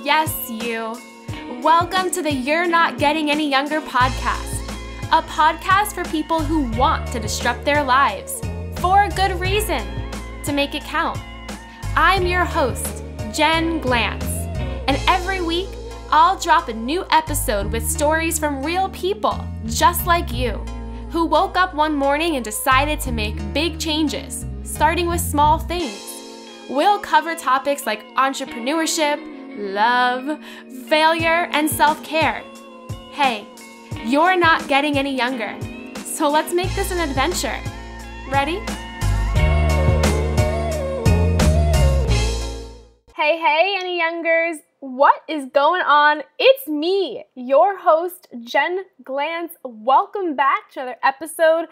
Yes, you. Welcome to the You're Not Getting Any Younger podcast, a podcast for people who want to disrupt their lives for a good reason, to make it count. I'm your host, Jen Glantz, and every week I'll drop a new episode with stories from real people just like you, who woke up one morning and decided to make big changes, starting with small things. We'll cover topics like entrepreneurship, love, failure, and self-care. Hey, you're not getting any younger, so let's make this an adventure. Ready? Hey, any youngers, what is going on? It's me, your host, Jen Glantz. Welcome back to another episode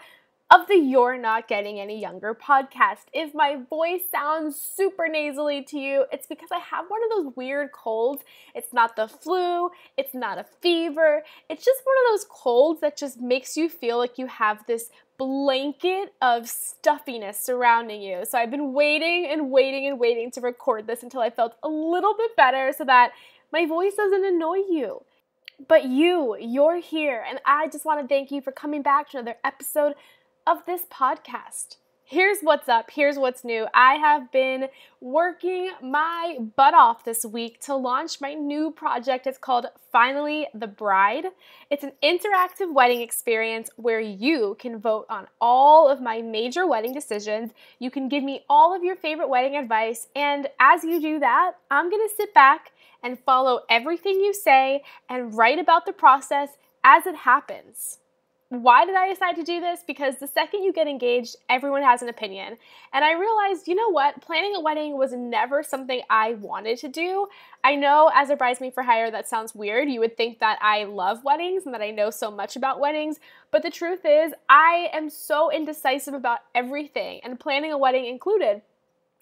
of the You're Not Getting Any Younger podcast. If my voice sounds super nasally to you, it's because I have one of those weird colds. It's not the flu, it's not a fever, it's just one of those colds that just makes you feel like you have this blanket of stuffiness surrounding you. So I've been waiting to record this until I felt a little bit better so that my voice doesn't annoy you. But you're here, and I just want to thank you for coming back to another episode of this podcast. Here's what's up, here's what's new. I have been working my butt off this week to launch my new project. It's called Finally the Bride. It's an interactive wedding experience where you can vote on all of my major wedding decisions. You can give me all of your favorite wedding advice, and as you do that, I'm gonna sit back and follow everything you say and write about the process as it happens. Why did I decide to do this? Because the second you get engaged, everyone has an opinion. And I realized, you know what? Planning a wedding was never something I wanted to do. I know as a bridesmaid for hire, that sounds weird. You would think that I love weddings and that I know so much about weddings. But the truth is, I am so indecisive about everything, and planning a wedding included,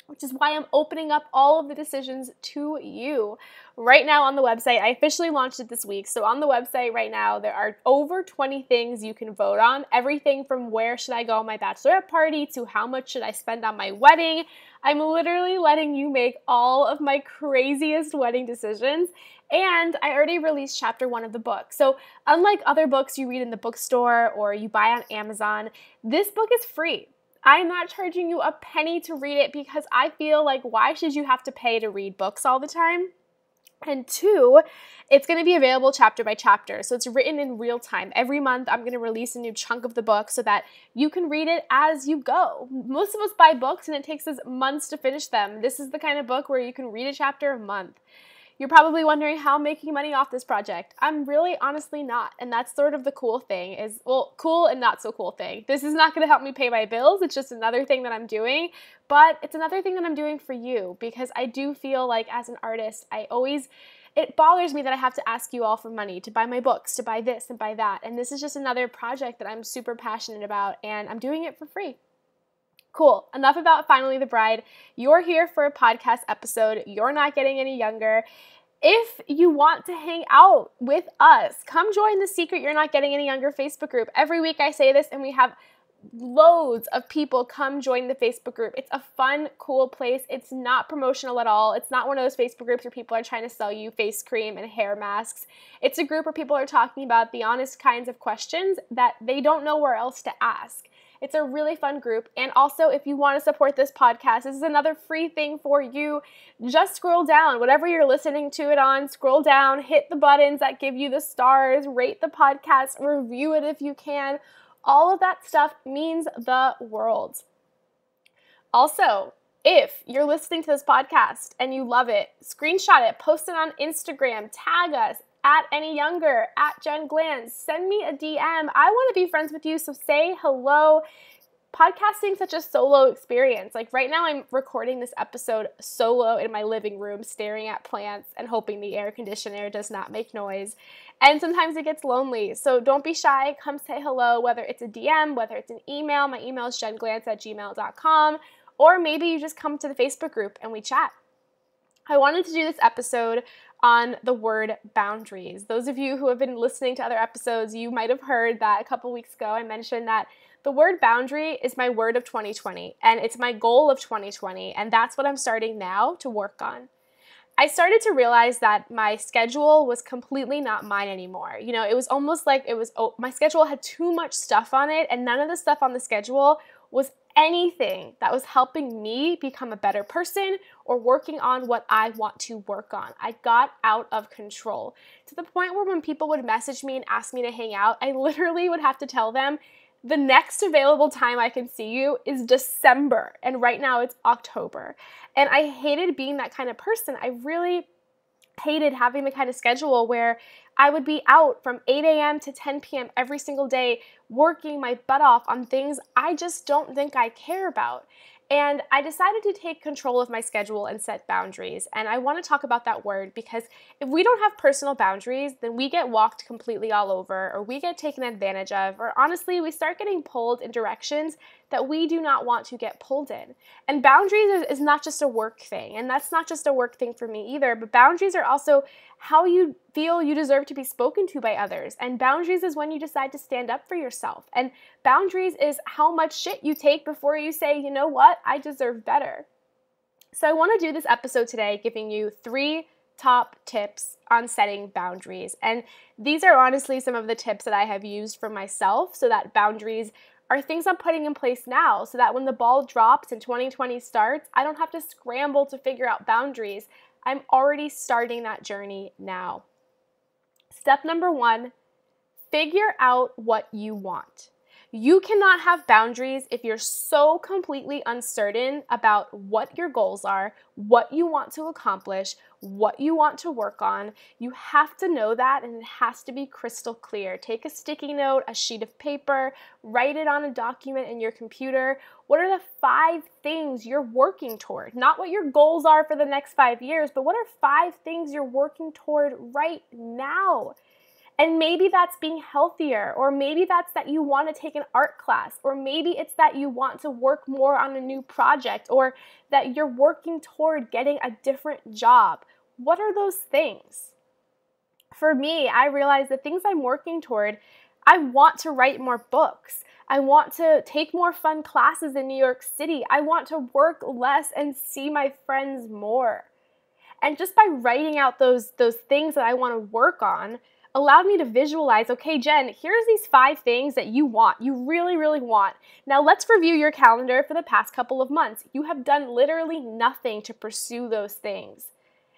which is why I'm opening up all of the decisions to you. Right now on the website, I officially launched it this week, so on the website right now, there are over 20 things you can vote on. Everything from where should I go on my bachelorette party to how much should I spend on my wedding. I'm literally letting you make all of my craziest wedding decisions, and I already released chapter 1 of the book. So unlike other books you read in the bookstore or you buy on Amazon, this book is free. I'm not charging you a penny to read it because I feel like, why should you have to pay to read books all the time? And 2, it's going to be available chapter by chapter. So it's written in real time. Every month I'm going to release a new chunk of the book so that you can read it as you go. Most of us buy books and it takes us months to finish them. This is the kind of book where you can read a chapter a month. You're probably wondering how I'm making money off this project. I'm really honestly not, and that's sort of the cool thing is, well, cool and not so cool thing. This is not going to help me pay my bills. It's just another thing that I'm doing, but it's another thing that I'm doing for you because I do feel like as an artist, it bothers me that I have to ask you all for money to buy my books, to buy this and buy that, and this is just another project that I'm super passionate about, and I'm doing it for free. Cool. Enough about Finally the Bride. You're here for a podcast episode. You're not getting any younger. If you want to hang out with us, come join the Secret You're Not Getting Any Younger Facebook group. Every week I say this and we have loads of people come join the Facebook group. It's a fun, cool place. It's not promotional at all. It's not one of those Facebook groups where people are trying to sell you face cream and hair masks. It's a group where people are talking about the honest kinds of questions that they don't know where else to ask. It's a really fun group. And also, if you want to support this podcast, this is another free thing for you. Just scroll down. Whatever you're listening to it on, scroll down, hit the buttons that give you the stars, rate the podcast, review it if you can. All of that stuff means the world. Also, if you're listening to this podcast and you love it, screenshot it, post it on Instagram, tag us, @AnyYounger, @Jen Glantz. Send me a DM. I want to be friends with you, so say hello. Podcasting is such a solo experience. Like right now I'm recording this episode solo in my living room, staring at plants and hoping the air conditioner does not make noise. And sometimes it gets lonely, so don't be shy. Come say hello, whether it's a DM, whether it's an email. My email is jenglantz@gmail.com, or maybe you just come to the Facebook group and we chat. I wanted to do this episode on the word boundaries. Those of you who have been listening to other episodes, you might have heard that a couple weeks ago I mentioned that the word boundary is my word of 2020, and it's my goal of 2020, and that's what I'm starting now to work on. I started to realize that my schedule was completely not mine anymore. You know, it was almost like my schedule had too much stuff on it, and none of the stuff on the schedule was anything that was helping me become a better person or working on what I want to work on. I got out of control to the point where when people would message me and ask me to hang out, I literally would have to tell them, the next available time I can see you is December, and right now it's October. And I hated being that kind of person. I really hated having the kind of schedule where I would be out from 8 a.m. to 10 p.m. every single day working my butt off on things I just don't think I care about. And I decided to take control of my schedule and set boundaries. And I want to talk about that word because if we don't have personal boundaries, then we get walked completely all over, or we get taken advantage of, or honestly, we start getting pulled in directions that we do not want to get pulled in. And boundaries is not just a work thing, and that's not just a work thing for me either, but boundaries are also how you feel you deserve to be spoken to by others. And boundaries is when you decide to stand up for yourself. And boundaries is how much shit you take before you say, you know what, I deserve better. So I want to do this episode today giving you 3 top tips on setting boundaries. And these are honestly some of the tips that I have used for myself, so that boundaries are things I'm putting in place now, so that when the ball drops and 2020 starts, I don't have to scramble to figure out boundaries. I'm already starting that journey now. Step number 1, figure out what you want. You cannot have boundaries if you're so completely uncertain about what your goals are, what you want to accomplish, what you want to work on. You have to know that, and it has to be crystal clear. Take a sticky note, a sheet of paper, write it on a document in your computer. What are the 5 things you're working toward? Not what your goals are for the next 5 years, but what are 5 things you're working toward right now? And maybe that's being healthier, or maybe that's that you want to take an art class, or maybe it's that you want to work more on a new project, or that you're working toward getting a different job. What are those things? For me, I realize the things I'm working toward, I want to write more books. I want to take more fun classes in New York City. I want to work less and see my friends more. And just by writing out those things that I want to work on, allowed me to visualize, okay, Jen, here's these 5 things that you want, you really, really want. Now let's review your calendar for the past couple of months. You have done literally nothing to pursue those things.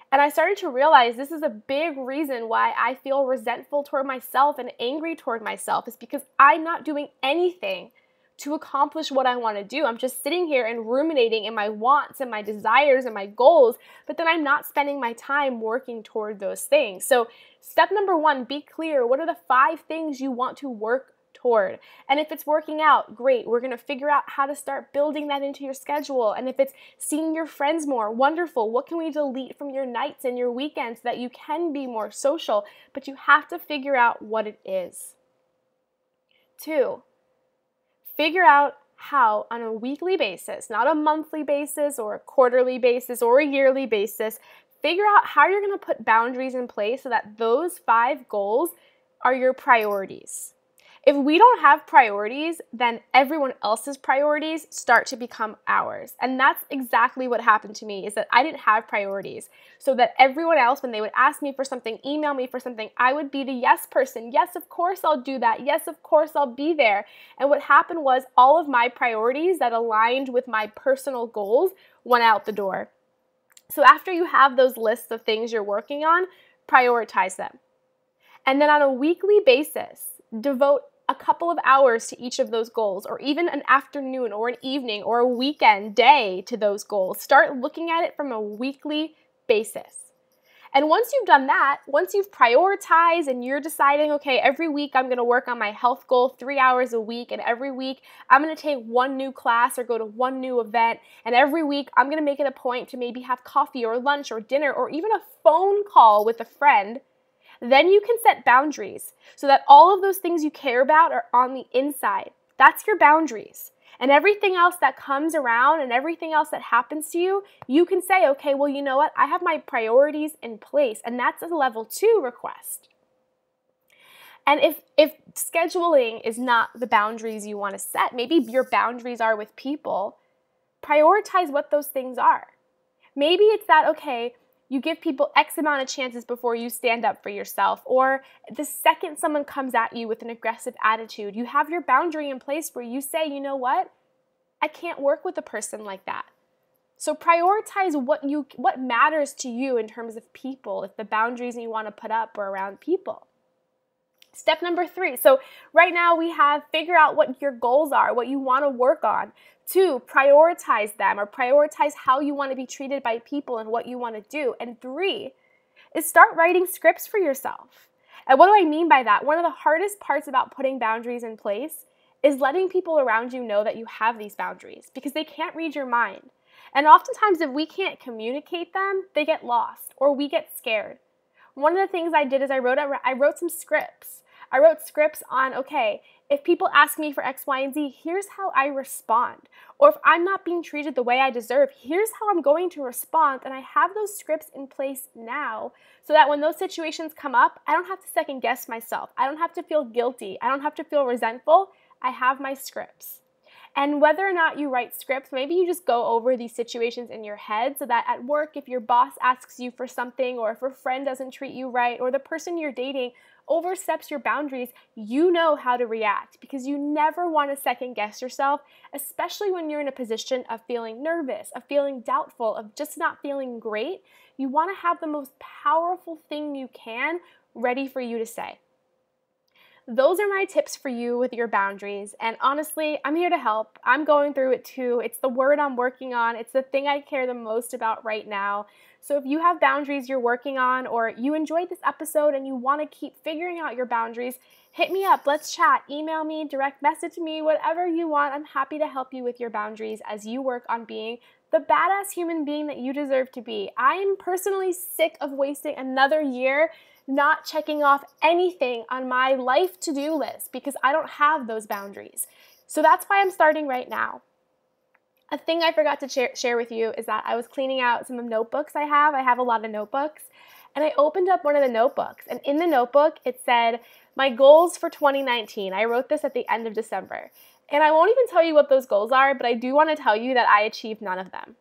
And I started to realize this is a big reason why I feel resentful toward myself and angry toward myself, is because I'm not doing anything to accomplish what I want to do. I'm just sitting here and ruminating in my wants and my desires and my goals, but then I'm not spending my time working toward those things. So step number 1, be clear. What are the 5 things you want to work toward? And if it's working out, great. We're going to figure out how to start building that into your schedule. And if it's seeing your friends more, wonderful. What can we delete from your nights and your weekends so that you can be more social? But you have to figure out what it is. 2, figure out how on a weekly basis, not a monthly basis or a quarterly basis or a yearly basis, figure out how you're going to put boundaries in place so that those 5 goals are your priorities. If we don't have priorities, then everyone else's priorities start to become ours. And that's exactly what happened to me, is that I didn't have priorities. So that everyone else, when they would ask me for something, email me for something, I would be the yes person. Yes, of course I'll do that. Yes, of course I'll be there. And what happened was all of my priorities that aligned with my personal goals went out the door. So after you have those lists of things you're working on, prioritize them. And then on a weekly basis, devote a couple of hours to each of those goals, or even an afternoon or an evening or a weekend day to those goals. Start looking at it from a weekly basis. And once you've done that, once you've prioritized and you're deciding, okay, every week I'm going to work on my health goal 3 hours a week, and every week I'm going to take 1 new class or go to 1 new event, and every week I'm going to make it a point to maybe have coffee or lunch or dinner or even a phone call with a friend, then you can set boundaries so that all of those things you care about are on the inside. That's your boundaries. And everything else that comes around and everything else that happens to you, you can say, okay, well, you know what? I have my priorities in place, and that's a level 2 request. And if scheduling is not the boundaries you want to set, maybe your boundaries are with people, prioritize what those things are. Maybe it's that, okay, You give people X amount of chances before you stand up for yourself. Or the second someone comes at you with an aggressive attitude, you have your boundary in place where you say, you know what? I can't work with a person like that. So prioritize what matters to you in terms of people, if the boundaries you want to put up are around people. Step number 3. So right now we have figure out what your goals are, what you want to work on. 2, prioritize them, or prioritize how you want to be treated by people and what you want to do. And 3 is start writing scripts for yourself. And what do I mean by that? One of the hardest parts about putting boundaries in place is letting people around you know that you have these boundaries, because they can't read your mind. And oftentimes if we can't communicate them, they get lost or we get scared. One of the things I did is I wrote some scripts. I wrote scripts on, okay, if people ask me for X, Y, and Z, here's how I respond. Or if I'm not being treated the way I deserve, here's how I'm going to respond. And I have those scripts in place now so that when those situations come up, I don't have to second guess myself. I don't have to feel guilty. I don't have to feel resentful. I have my scripts. And whether or not you write scripts, maybe you just go over these situations in your head so that at work, if your boss asks you for something, or if a friend doesn't treat you right, or the person you're dating oversteps your boundaries, you know how to react, because you never want to second guess yourself, especially when you're in a position of feeling nervous, of feeling doubtful, of just not feeling great. You want to have the most powerful thing you can ready for you to say. Those are my tips for you with your boundaries. And honestly, I'm here to help. I'm going through it too. It's the word I'm working on. It's the thing I care the most about right now. So if you have boundaries you're working on, or you enjoyed this episode and you want to keep figuring out your boundaries, hit me up. Let's chat. Email me, direct message me, whatever you want. I'm happy to help you with your boundaries as you work on being the badass human being that you deserve to be. I am personally sick of wasting another year not checking off anything on my life to-do list because I don't have those boundaries. So that's why I'm starting right now. A thing I forgot to share with you is that I was cleaning out some notebooks I have. I have a lot of notebooks. And I opened up one of the notebooks. And in the notebook, it said, my goals for 2019. I wrote this at the end of December. And I won't even tell you what those goals are, but I do want to tell you that I achieved none of them.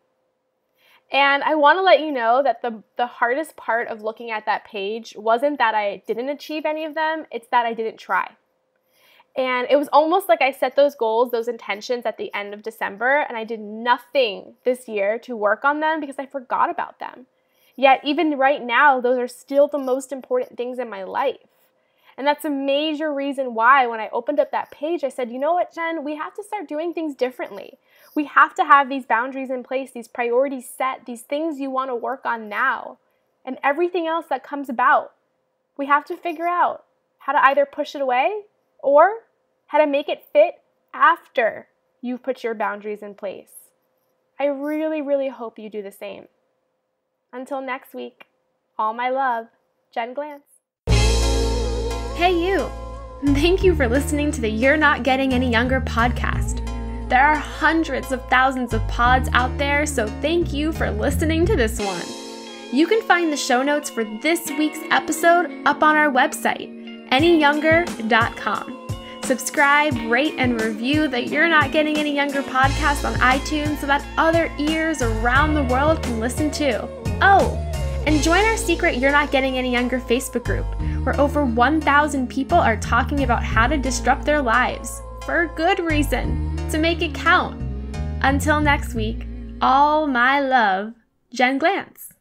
And I want to let you know that the hardest part of looking at that page wasn't that I didn't achieve any of them, it's that I didn't try. And it was almost like I set those goals, those intentions at the end of December, and I did nothing this year to work on them because I forgot about them. Yet even right now, those are still the most important things in my life. And that's a major reason why when I opened up that page, I said, you know what, Jen, we have to start doing things differently. We have to have these boundaries in place, these priorities set, these things you want to work on now, and everything else that comes about. We have to figure out how to either push it away or how to make it fit after you've put your boundaries in place. I really, really hope you do the same. Until next week, all my love, Jen Glantz. Hey you! Thank you for listening to the You're Not Getting Any Younger podcast. There are hundreds of thousands of pods out there, so thank you for listening to this one. You can find the show notes for this week's episode up on our website, anyyounger.com. Subscribe, rate, and review the You're Not Getting Any Younger podcast on iTunes so that other ears around the world can listen too. Oh, and join our secret You're Not Getting Any Younger Facebook group, where over 1,000 people are talking about how to disrupt their lives, for a good reason, to make it count. Until next week, all my love, Jen Glantz.